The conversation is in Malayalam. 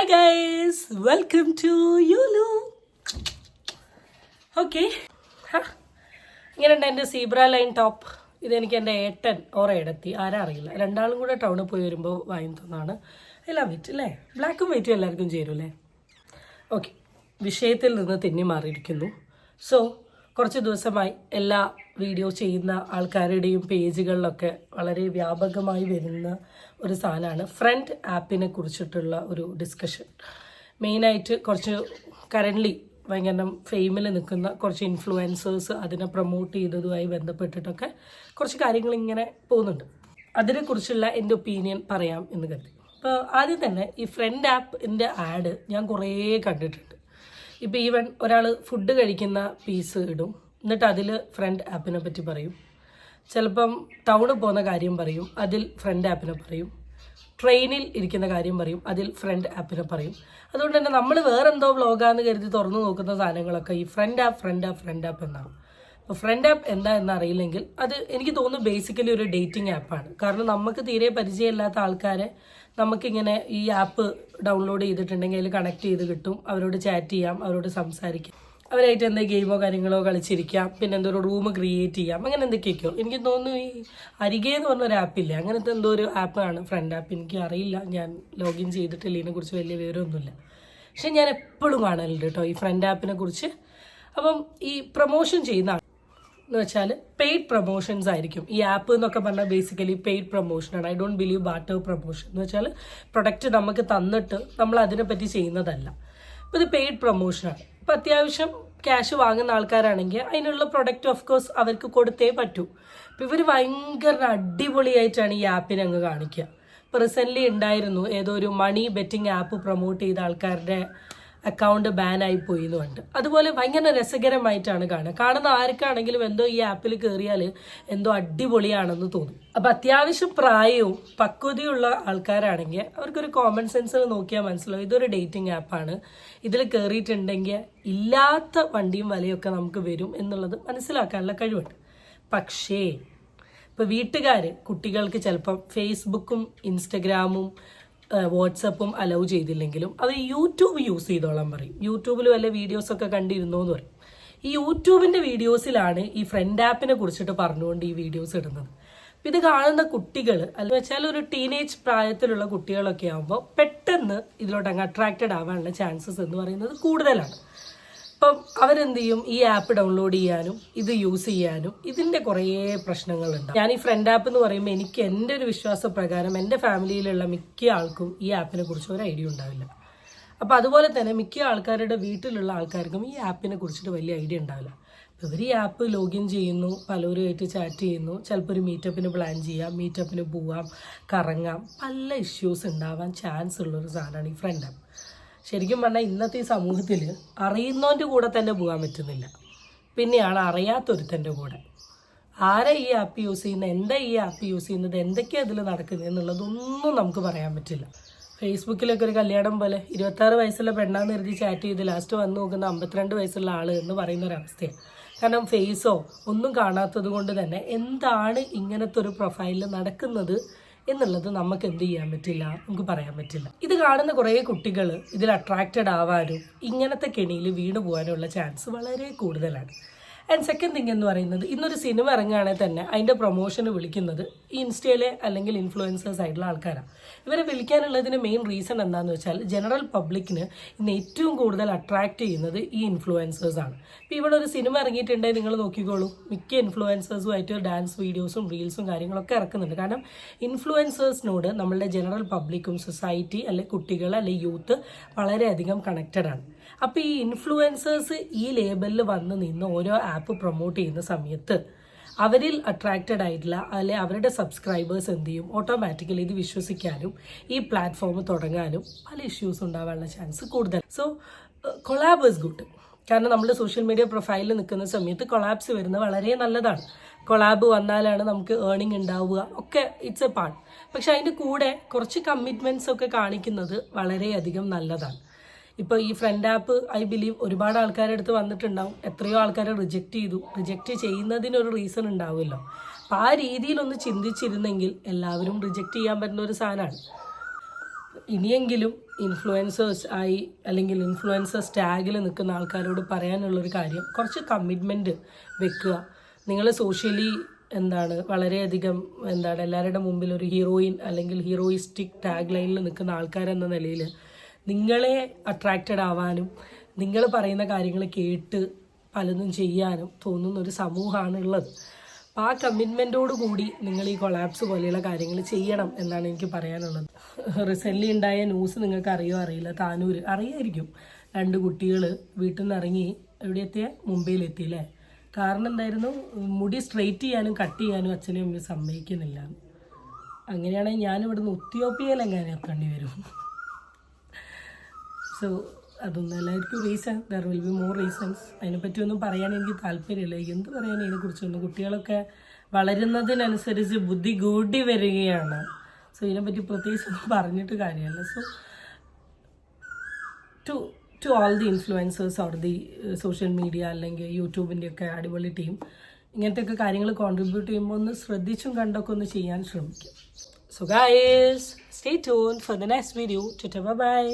Hi guys, welcome to Yulu. Okay. ഇങ്ങനെയുണ്ട് എൻ്റെ സീബ്ര ലൈൻ ടോപ്പ്. ഇതെനിക്ക് എൻ്റെ ഏട്ടൻ ഏടത്തി ആരാ അറിയില്ല, രണ്ടാളും കൂടെ ടൗണിൽ പോയി വരുമ്പോൾ വാങ്ങി തന്നാണ്. ഐ ലവ് ഇറ്റ് അല്ലേ. ബ്ലാക്കും വൈറ്റും എല്ലാവർക്കും ചേരും. ഓക്കെ, വിഷയത്തിൽ നിന്ന് തെന്നി മാറിയിരിക്കുന്നു. സോ കുറച്ച് ദിവസമായി എല്ലാ വീഡിയോ ചെയ്യുന്ന ആൾക്കാരുടെയും പേജുകളിലൊക്കെ വളരെ വ്യാപകമായി വരുന്ന ഒരു സാധനമാണ് ഫ്രണ്ട് ആപ്പിനെ കുറിച്ചിട്ടുള്ള ഒരു ഡിസ്കഷൻ. മെയിനായിട്ട് കുറച്ച് കറൻ്റ്ലി ഭയങ്കര ഫെയിമിൽ നിൽക്കുന്ന കുറച്ച് ഇൻഫ്ലുവൻസേഴ്സ് അതിനെ പ്രൊമോട്ട് ചെയ്തതുമായി ബന്ധപ്പെട്ടിട്ടൊക്കെ കുറച്ച് കാര്യങ്ങൾ ഇങ്ങനെ പോകുന്നുണ്ട്. അതിനെക്കുറിച്ചുള്ള എൻ്റെ ഒപ്പീനിയൻ പറയാം എന്ന് കരുതി. അപ്പോൾ ആദ്യം തന്നെ ഈ ഫ്രണ്ട് ആപ്പിൻ്റെ ആഡ് ഞാൻ കുറേ കണ്ടിട്ടുണ്ട്. ഇപ്പോൾ ഈവൻ ഒരാൾ ഫുഡ് കഴിക്കുന്ന പീസ് ഇടും, എന്നിട്ട് അതിൽ ഫ്രണ്ട് ആപ്പിനെ പറ്റി പറയും. ചിലപ്പം ടൗണിൽ പോകുന്ന കാര്യം പറയും, അതിൽ ഫ്രണ്ട് ആപ്പിനെ പറയും. ട്രെയിനിൽ ഇരിക്കുന്ന കാര്യം പറയും, അതിൽ ഫ്രണ്ട് ആപ്പിനെ പറയും. അതുകൊണ്ട് തന്നെ നമ്മൾ വേറെന്തോ വ്ളോഗാന്ന് കരുതി തുറന്നു നോക്കുന്ന സാധനങ്ങളൊക്കെ ഈ ഫ്രണ്ട് ആപ്പ് എന്നാണ്. അപ്പോൾ ഫ്രണ്ട് ആപ്പ് എന്താ എന്നറിയില്ലെങ്കിൽ അത് എനിക്ക് തോന്നുന്നു ബേസിക്കലി ഒരു ഡേറ്റിംഗ് ആപ്പാണ്. കാരണം നമുക്ക് തീരെ പരിചയമില്ലാത്ത ആൾക്കാരെ നമുക്കിങ്ങനെ ഈ ആപ്പ് ഡൗൺലോഡ് ചെയ്തിട്ടുണ്ടെങ്കിൽ അതിൽ കണക്ട് ചെയ്ത് കിട്ടും. അവരോട് ചാറ്റ് ചെയ്യാം, അവരോട് സംസാരിക്കാം, അവരായിട്ട് എന്തെങ്കിലും ഗെയിമോ കാര്യങ്ങളോ കളിച്ചിരിക്കാം, പിന്നെ എന്തോ ഒരു റൂം ക്രിയേറ്റ് ചെയ്യാം, അങ്ങനെ എന്തൊക്കെയൊക്കെയോ. എനിക്ക് തോന്നുന്നു ഈ അരികെ എന്ന് പറഞ്ഞൊരു ആപ്പില്ലേ, അങ്ങനത്തെ എന്തോ ഒരു ആപ്പാണ് ഫ്രണ്ട് ആപ്പ്. എനിക്ക് അറിയില്ല, ഞാൻ ലോഗിൻ ചെയ്തിട്ടില്ല, ഇതിനെക്കുറിച്ച് വലിയ വിവരമൊന്നുമില്ല. പക്ഷെ ഞാൻ എപ്പോഴും കാണലുണ്ട് കേട്ടോ ഈ ഫ്രണ്ട് ആപ്പിനെ കുറിച്ച്. അപ്പം ഈ പ്രൊമോഷൻ ചെയ്യുന്ന എന്ന് വെച്ചാൽ പെയ്ഡ് പ്രൊമോഷൻസ് ആയിരിക്കും. ഈ ആപ്പ് എന്നൊക്കെ പറഞ്ഞാൽ ബേസിക്കലി പെയ്ഡ് പ്രൊമോഷനാണ്. I don't believe barter promotion എന്ന് വെച്ചാൽ പ്രൊഡക്റ്റ് നമുക്ക് തന്നിട്ട് നമ്മൾ അതിനെപ്പറ്റി ചെയ്യുന്നതല്ല. അപ്പോൾ ഇത് പെയ്ഡ് പ്രൊമോഷനാണ്. അപ്പോൾ അത്യാവശ്യം ക്യാഷ് വാങ്ങുന്ന ആൾക്കാരാണെങ്കിൽ അതിനുള്ള പ്രൊഡക്റ്റ് ഓഫ് കോഴ്സ് അവർക്ക് കൊടുത്തേ പറ്റൂ. അപ്പോൾ ഇവർ ഭയങ്കര അടിപൊളിയായിട്ടാണ് ഈ ആപ്പിനെ അങ്ങ് കാണിക്കുക. ഇപ്പോൾ റീസെൻ്റ്ലി ഉണ്ടായിരുന്നു ഏതോ ഒരു മണി ബെറ്റിംഗ് ആപ്പ് പ്രൊമോട്ട് ചെയ്ത ആൾക്കാരുടെ അക്കൗണ്ട് ബാൻ ആയി പോയി എന്നുണ്ട്. അതുപോലെ ഭയങ്കര രസകരമായിട്ടാണ് കാണുന്ന ആർക്കാണെങ്കിലും എന്തോ ഈ ആപ്പിൽ കയറിയാൽ എന്തോ അടിപൊളിയാണെന്ന് തോന്നും. അപ്പം അത്യാവശ്യം പ്രായവും പക്വതയുള്ള ആൾക്കാരാണെങ്കിൽ അവർക്കൊരു കോമൺ സെൻസിൽ നോക്കിയാൽ മനസ്സിലാവും ഇതൊരു ഡേറ്റിംഗ് ആപ്പാണ്. ഇതിൽ കയറിയിട്ടുണ്ടെങ്കിൽ ഇല്ലാത്ത വണ്ടിയും വലയൊക്കെ നമുക്ക് വരും എന്നുള്ളത് മനസ്സിലാക്കാനുള്ള കഴിവുണ്ട്. പക്ഷേ ഇപ്പോൾ വീട്ടുകാർ കുട്ടികൾക്ക് ചിലപ്പം ഫേസ്ബുക്കും ഇൻസ്റ്റഗ്രാമും വാട്സപ്പും അലൗ ചെയ്തില്ലെങ്കിലും അവർ യൂട്യൂബ് യൂസ് ചെയ്തോളാൻ പറയും. യൂട്യൂബിൽ വല്ല വീഡിയോസൊക്കെ കണ്ടിരുന്നോ എന്ന് പറയും. ഈ യൂട്യൂബിൻ്റെ വീഡിയോസിലാണ് ഈ ഫ്രണ്ട് ആപ്പിനെ കുറിച്ചിട്ട് പറഞ്ഞുകൊണ്ട് ഈ വീഡിയോസ് ഇടുന്നത്. ഇത് കാണുന്ന കുട്ടികൾ അല്ലെന്ന് വെച്ചാൽ ഒരു ടീനേജ് പ്രായത്തിലുള്ള കുട്ടികളൊക്കെ ആകുമ്പോൾ പെട്ടെന്ന് ഇതിലോട്ട് അങ്ങ് അട്രാക്റ്റഡ് ആവാനുള്ള ചാൻസസ് എന്ന് പറയുന്നത് കൂടുതലാണ്. അപ്പം അവരെന്ത് ചെയ്യും, ഈ ആപ്പ് ഡൗൺലോഡ് ചെയ്യാനും ഇത് യൂസ് ചെയ്യാനും ഇതിൻ്റെ കുറേ പ്രശ്നങ്ങളുണ്ട്. ഞാൻ ഈ ഫ്രണ്ട് ആപ്പ് എന്ന് പറയുമ്പോൾ എനിക്ക് എൻ്റെ ഒരു വിശ്വാസപ്രകാരം എൻ്റെ ഫാമിലിയിലുള്ള മിക്ക ആൾക്കും ഈ ആപ്പിനെ കുറിച്ച് ഒരു ഐഡിയ ഉണ്ടാവില്ല. അപ്പോൾ അതുപോലെ തന്നെ മിക്ക ആൾക്കാരുടെ വീട്ടിലുള്ള ആൾക്കാർക്കും ഈ ആപ്പിനെ കുറിച്ചിട്ട് വലിയ ഐഡിയ ഉണ്ടാവില്ല. ഇവർ ഈ ആപ്പ് ലോഗിൻ ചെയ്യുന്നു, പലരുമായിട്ട് ചാറ്റ് ചെയ്യുന്നു, ചിലപ്പോൾ ഒരു മീറ്റപ്പിന് പ്ലാൻ ചെയ്യാം, മീറ്റപ്പിന് പോവാം, കറങ്ങാം, പല ഇഷ്യൂസ് ഉണ്ടാവാൻ ചാൻസ് ഉള്ളൊരു സാധനമാണ് ഈ ഫ്രണ്ട് ആപ്പ്. ശരിക്കും പറഞ്ഞാൽ ഇന്നത്തെ ഈ സമൂഹത്തിൽ അറിയുന്നവൻ്റെ കൂടെ തന്നെ പോകാൻ പറ്റുന്നില്ല, പിന്നെയാണ് അറിയാത്തൊരുത്തൻ്റെ കൂടെ. ആരാ ഈ ആപ്പ് യൂസ് ചെയ്യുന്നത്, എന്താ ഈ ആപ്പ് യൂസ് ചെയ്യുന്നത്, എന്തൊക്കെയാണ് അതിൽ നടക്കുന്നത് എന്നുള്ളതൊന്നും നമുക്ക് പറയാൻ പറ്റില്ല. ഫേസ്ബുക്കിലൊക്കെ ഒരു കല്യാണം പോലെ 26 വയസ്സുള്ള പെണ്ണാന്ന് കരുതി ചാറ്റ് ചെയ്ത് ലാസ്റ്റ് വന്ന് നോക്കുന്ന 52 വയസ്സുള്ള ആൾ എന്ന് പറയുന്ന ഒരവസ്ഥയാണ്. കാരണം ഫേസോ ഒന്നും കാണാത്തത് കൊണ്ട് തന്നെ എന്താണ് ഇങ്ങനത്തെ ഒരു പ്രൊഫൈലിൽ നടക്കുന്നത് എന്നുള്ളത് നമുക്ക് എന്ത് ചെയ്യാൻ പറ്റില്ല, നമുക്ക് പറയാൻ പറ്റില്ല. ഇത് കാണുന്ന കുറേ കുട്ടികൾ ഇതിൽ അട്രാക്റ്റഡ് ആവാനും ഇങ്ങനത്തെ കെണിയിൽ വീണു പോകാനുള്ള ചാൻസ് വളരെ കൂടുതലാണ്. ആൻഡ് സെക്കൻഡ് തിങ് എന്ന് പറയുന്നത്, ഇന്നൊരു സിനിമ ഇറങ്ങുകയാണെങ്കിൽ തന്നെ അതിൻ്റെ പ്രൊമോഷന് വിളിക്കുന്നത് ഈ ഇൻസ്റ്റയിലെ അല്ലെങ്കിൽ ഇൻഫ്ലുവൻസേഴ്സ് ആയിട്ടുള്ള ആൾക്കാരാണ്. ഇവരെ വിളിക്കാനുള്ളതിന് മെയിൻ റീസൺ എന്താണെന്ന് വെച്ചാൽ ജനറൽ പബ്ലിക്കിന് ഇന്ന് ഏറ്റവും കൂടുതൽ അട്രാക്റ്റ് ചെയ്യുന്നത് ഈ ഇൻഫ്ലുവൻസേഴ്സാണ്. ഇപ്പോൾ ഇവിടെ ഒരു സിനിമ ഇറങ്ങിയിട്ടുണ്ടെങ്കിൽ നിങ്ങൾ നോക്കിക്കോളൂ, മിക്ക ഇൻഫ്ലുവൻസേഴ്സുമായിട്ട് ഡാൻസ് വീഡിയോസും റീൽസും കാര്യങ്ങളൊക്കെ ഇറക്കുന്നുണ്ട്. കാരണം ഇൻഫ്ലുവൻസേഴ്സിനോട് നമ്മളുടെ ജനറൽ പബ്ലിക്കും സൊസൈറ്റി അല്ലെങ്കിൽ കുട്ടികൾ അല്ലെങ്കിൽ യൂത്ത് വളരെയധികം കണക്റ്റഡ് ആണ്. അപ്പോൾ ഈ ഇൻഫ്ലുവൻസേഴ്സ് ഈ ലേബലിൽ വന്ന് നിന്ന് ഓരോ ആപ്പ് പ്രൊമോട്ട് ചെയ്യുന്ന സമയത്ത് അവരിൽ അട്രാക്റ്റഡ് ആയിട്ടുള്ള അല്ലെ അവരുടെ സബ്സ്ക്രൈബേഴ്സ് എന്ത് ചെയ്യും, ഓട്ടോമാറ്റിക്കലി ഇത് വിശ്വസിക്കാനും ഈ പ്ലാറ്റ്ഫോം തുടങ്ങാനും പല ഇഷ്യൂസ് ഉണ്ടാവാനുള്ള ചാൻസ് കൂടുതൽ. So collab is good. കാരണം നമ്മൾ സോഷ്യൽ മീഡിയ പ്രൊഫൈലിൽ നിൽക്കുന്ന സമയത്ത് കൊളാബ്സ് വരുന്നത് വളരെ നല്ലതാണ്. കൊളാബ് വന്നാലാണ് നമുക്ക് ഏർണിംഗ് ഉണ്ടാവുക, ഒക്കെ ഇറ്റ്സ് എ പാർട്ട്. പക്ഷെ അതിൻ്റെ കൂടെ കുറച്ച് കമ്മിറ്റ്മെൻറ്റ്സ് ഒക്കെ കാണിക്കുന്നത് വളരെയധികം നല്ലതാണ്. ഇപ്പോൾ ഈ ഫ്രണ്ട് ആപ്പ് ഐ ബിലീവ് ഒരുപാട് ആൾക്കാരുടെ അടുത്ത് വന്നിട്ടുണ്ടാവും, എത്രയോ ആൾക്കാരെ റിജക്റ്റ് ചെയ്യുന്നതിനൊരു റീസൺ ഉണ്ടാവുമല്ലോ. അപ്പം ആ രീതിയിലൊന്ന് ചിന്തിച്ചിരുന്നെങ്കിൽ എല്ലാവരും റിജക്റ്റ് ചെയ്യാൻ പറ്റുന്ന ഒരു സാധനമാണ്. ഇനിയെങ്കിലും ഇൻഫ്ലുവൻസേഴ്സ് ആയി അല്ലെങ്കിൽ ഇൻഫ്ലുവൻസേഴ്സ് ടാഗിൽ നിൽക്കുന്ന ആൾക്കാരോട് പറയാനുള്ളൊരു കാര്യം, കുറച്ച് കമ്മിറ്റ്മെൻറ്റ് വെക്കുക. നിങ്ങൾ സോഷ്യലി വളരെയധികം എല്ലാവരുടെ മുമ്പിൽ ഒരു ഹീറോയിൻ അല്ലെങ്കിൽ ഹീറോയിസ്റ്റിക് ടാഗ് ലൈനിൽ നിൽക്കുന്ന ആൾക്കാരെന്ന നിലയിൽ നിങ്ങളെ അട്രാക്റ്റഡ് ആവാനും നിങ്ങൾ പറയുന്ന കാര്യങ്ങൾ കേട്ട് പലതും ചെയ്യാനും തോന്നുന്ന ഒരു സമൂഹമാണ് ഉള്ളത്. അപ്പോൾ ആ കമ്മിറ്റ്മെൻറ്റോട് കൂടി നിങ്ങൾ ഈ കൊളാപ്സ് പോലെയുള്ള കാര്യങ്ങൾ ചെയ്യണം എന്നാണ് എനിക്ക് പറയാനുള്ളത്. റീസെൻ്റ്ലി ഉണ്ടായ ന്യൂസ് നിങ്ങൾക്ക് അറിയില്ല, താനൂർ അറിയായിരിക്കും. 2 കുട്ടികൾ വീട്ടിൽ നിന്ന് ഇറങ്ങി എവിടെ മുംബൈയിലെത്തി അല്ലേ. കാരണം എന്തായിരുന്നു, മുടി സ്ട്രെയിറ്റ് ചെയ്യാനും കട്ട് ചെയ്യാനും അച്ഛനും അമ്മയും സമ്മതിക്കുന്നില്ല. അങ്ങനെയാണെങ്കിൽ ഞാനിവിടുന്ന് ഉത്തിയോപ്പിയയിലെങ്ങനെ എത്തേണ്ടി വരും. സോ അതൊന്നും എല്ലാവർക്കും reason, there will be more reasons. അതിനെപ്പറ്റി ഒന്നും പറയാൻ എനിക്ക് താല്പര്യമില്ല. എന്ത് പറയാൻ ഇതിനെക്കുറിച്ചൊന്നും. കുട്ടികളൊക്കെ വളരുന്നതിനനുസരിച്ച് ബുദ്ധി കൂടി വരികയാണ്. സോ ഇതിനെപ്പറ്റി പ്രത്യേകിച്ചൊന്നും പറഞ്ഞിട്ട് കാര്യമല്ല. So to all the influencers or the social media അല്ലെങ്കിൽ യൂട്യൂബിൻ്റെയൊക്കെ അടിപൊളി ടീം, ഇങ്ങനത്തെയൊക്കെ കാര്യങ്ങൾ കോൺട്രിബ്യൂട്ട് ചെയ്യുമ്പോൾ ഒന്ന് ശ്രദ്ധിച്ചും കണ്ടൊക്കെ ഒന്ന് ചെയ്യാൻ ശ്രമിക്കും. So guys, stay tune for the next video. By.